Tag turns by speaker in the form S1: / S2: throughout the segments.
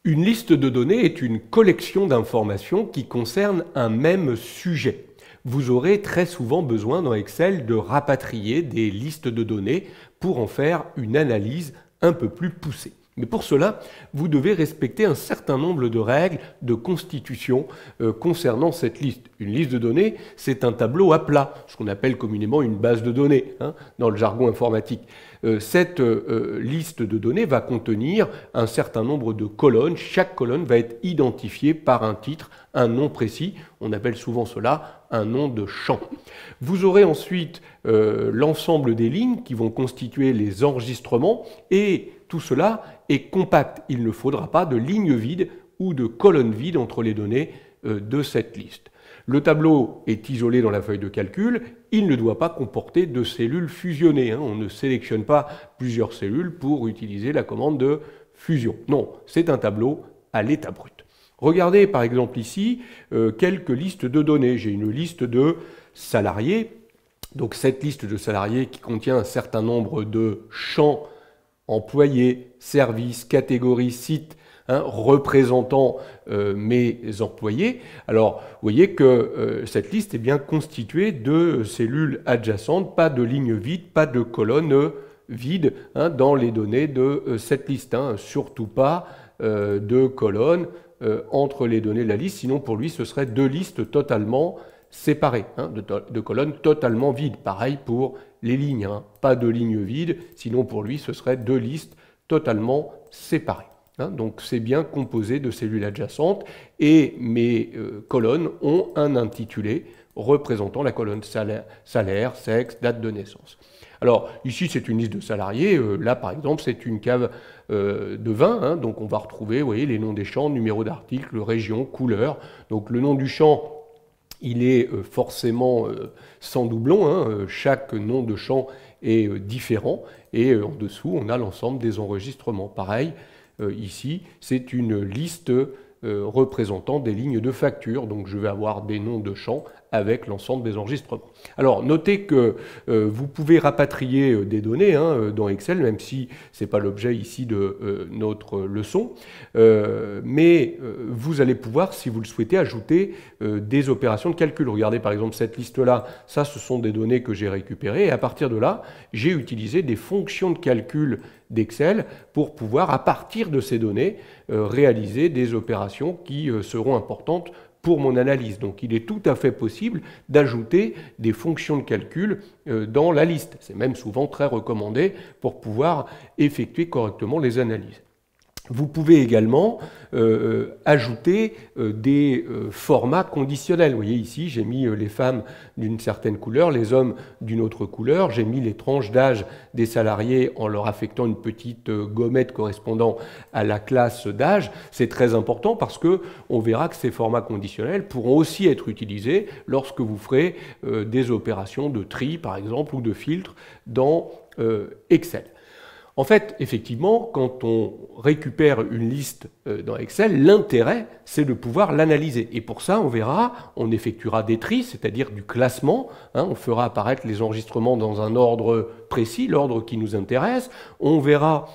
S1: Une liste de données est une collection d'informations qui concerne un même sujet. Vous aurez très souvent besoin dans Excel de rapatrier des listes de données pour en faire une analyse un peu plus poussée. Mais pour cela, vous devez respecter un certain nombre de règles de constitution concernant cette liste. Une liste de données, c'est un tableau à plat, ce qu'on appelle communément une base de données dans le jargon informatique. Cette liste de données va contenir un certain nombre de colonnes. Chaque colonne va être identifiée par un titre, un nom précis. On appelle souvent cela un nom de champ. Vous aurez ensuite l'ensemble des lignes qui vont constituer les enregistrements et tout cela est compact. Il ne faudra pas de lignes vides ou de colonnes vides entre les données de cette liste. Le tableau est isolé dans la feuille de calcul, il ne doit pas comporter de cellules fusionnées. On ne sélectionne pas plusieurs cellules pour utiliser la commande de fusion. Non, c'est un tableau à l'état brut. Regardez par exemple ici quelques listes de données. J'ai une liste de salariés. Donc cette liste de salariés qui contient un certain nombre de champs, employés, services, catégories, sites, représentant mes employés. Alors, vous voyez que cette liste est bien constituée de cellules adjacentes, pas de lignes vides, pas de colonnes vides dans les données de cette liste. Surtout pas de colonnes entre les données de la liste, sinon pour lui ce serait deux listes totalement séparées, de colonnes totalement vides. Pareil pour les lignes, pas de lignes vides, sinon pour lui ce serait deux listes totalement séparées. Donc c'est bien composé de cellules adjacentes et mes colonnes ont un intitulé représentant la colonne salaire, sexe, date de naissance. Alors ici c'est une liste de salariés, là par exemple c'est une cave de vin, donc on va retrouver vous voyez, les noms des champs, numéro d'article, région, couleur. Donc le nom du champ il est forcément sans doublon, chaque nom de champ est différent et en dessous on a l'ensemble des enregistrements. Pareil, ici c'est une liste représentant des lignes de facture, donc je vais avoir des noms de champs avec l'ensemble des enregistrements. Alors notez que vous pouvez rapatrier des données dans Excel, même si ce n'est pas l'objet ici de notre leçon, mais vous allez pouvoir, si vous le souhaitez, ajouter des opérations de calcul. Regardez par exemple cette liste-là, ça ce sont des données que j'ai récupérées, et à partir de là, j'ai utilisé des fonctions de calcul d'Excel pour pouvoir, à partir de ces données, réaliser des opérations qui seront importantes pour mon analyse. Donc il est tout à fait possible d'ajouter des fonctions de calcul dans la liste. C'est même souvent très recommandé pour pouvoir effectuer correctement les analyses. Vous pouvez également ajouter des formats conditionnels. Vous voyez ici, j'ai mis les femmes d'une certaine couleur, les hommes d'une autre couleur. J'ai mis les tranches d'âge des salariés en leur affectant une petite gommette correspondant à la classe d'âge. C'est très important parce que on verra que ces formats conditionnels pourront aussi être utilisés lorsque vous ferez des opérations de tri, par exemple, ou de filtre dans Excel. En fait, effectivement, quand on récupère une liste dans Excel, l'intérêt, c'est de pouvoir l'analyser. Et pour ça, on verra, on effectuera des tris, c'est-à-dire du classement. On fera apparaître les enregistrements dans un ordre précis, l'ordre qui nous intéresse. On verra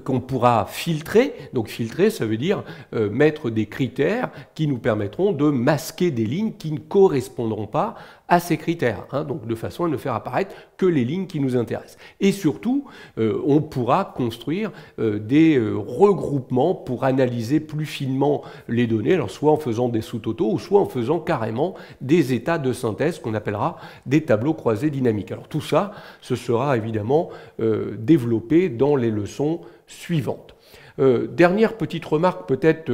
S1: qu'on pourra filtrer. Donc filtrer, ça veut dire mettre des critères qui nous permettront de masquer des lignes qui ne correspondront pas à ces critères, donc de façon à ne faire apparaître que les lignes qui nous intéressent. Et surtout, on pourra construire des regroupements pour analyser plus finement les données, alors soit en faisant des sous-totaux, ou soit en faisant carrément des états de synthèse qu'on appellera des tableaux croisés dynamiques. Alors tout ça, ce sera évidemment développé dans les leçons suivantes. Dernière petite remarque peut-être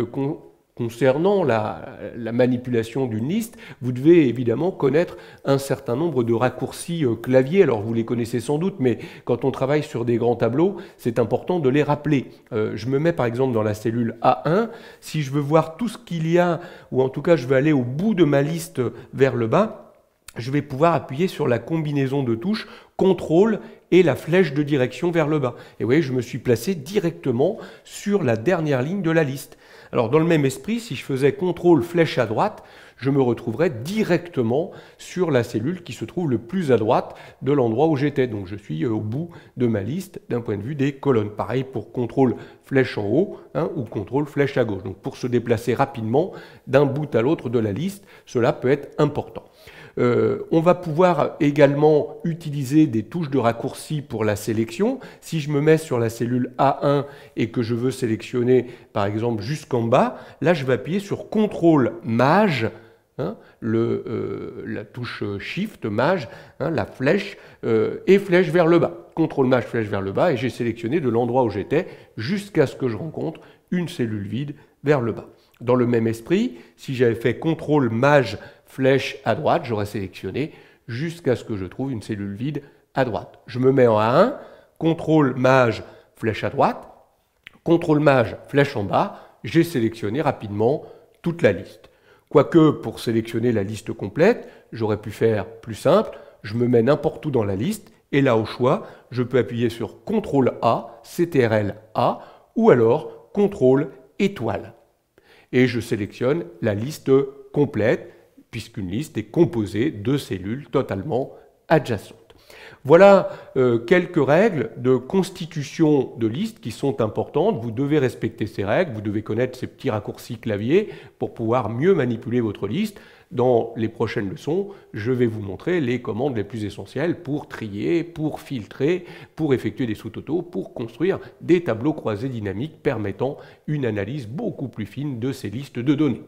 S1: concernant la manipulation d'une liste, vous devez évidemment connaître un certain nombre de raccourcis clavier. Alors vous les connaissez sans doute, mais quand on travaille sur des grands tableaux, c'est important de les rappeler. Je me mets par exemple dans la cellule A1. Si je veux voir tout ce qu'il y a, ou en tout cas je veux aller au bout de ma liste vers le bas, je vais pouvoir appuyer sur la combinaison de touches contrôle et la flèche de direction vers le bas. Et vous voyez, je me suis placé directement sur la dernière ligne de la liste. Alors dans le même esprit, si je faisais contrôle flèche à droite, je me retrouverais directement sur la cellule qui se trouve le plus à droite de l'endroit où j'étais. Donc je suis au bout de ma liste d'un point de vue des colonnes. Pareil pour contrôle flèche en haut ou contrôle flèche à gauche. Donc pour se déplacer rapidement d'un bout à l'autre de la liste, cela peut être important. On va pouvoir également utiliser des touches de raccourci pour la sélection. Si je me mets sur la cellule A1 et que je veux sélectionner par exemple jusqu'en bas, là je vais appuyer sur CTRL Maj, la touche Shift, Maj, la flèche, et flèche vers le bas. CTRL Maj, flèche vers le bas, et j'ai sélectionné de l'endroit où j'étais jusqu'à ce que je rencontre une cellule vide vers le bas. Dans le même esprit, si j'avais fait CTRL Maj, flèche à droite, j'aurais sélectionné jusqu'à ce que je trouve une cellule vide à droite. Je me mets en A1, CTRL Maj, flèche à droite, CTRL Maj, flèche en bas, j'ai sélectionné rapidement toute la liste. Quoique, pour sélectionner la liste complète, j'aurais pu faire plus simple, je me mets n'importe où dans la liste, et là au choix, je peux appuyer sur CTRL A, CTRL A, ou alors CTRL étoile. Et je sélectionne la liste complète, puisqu'une liste est composée de cellules totalement adjacentes. Voilà quelques règles de constitution de liste qui sont importantes. Vous devez respecter ces règles, vous devez connaître ces petits raccourcis clavier pour pouvoir mieux manipuler votre liste. Dans les prochaines leçons, je vais vous montrer les commandes les plus essentielles pour trier, pour filtrer, pour effectuer des sous-totaux, pour construire des tableaux croisés dynamiques permettant une analyse beaucoup plus fine de ces listes de données.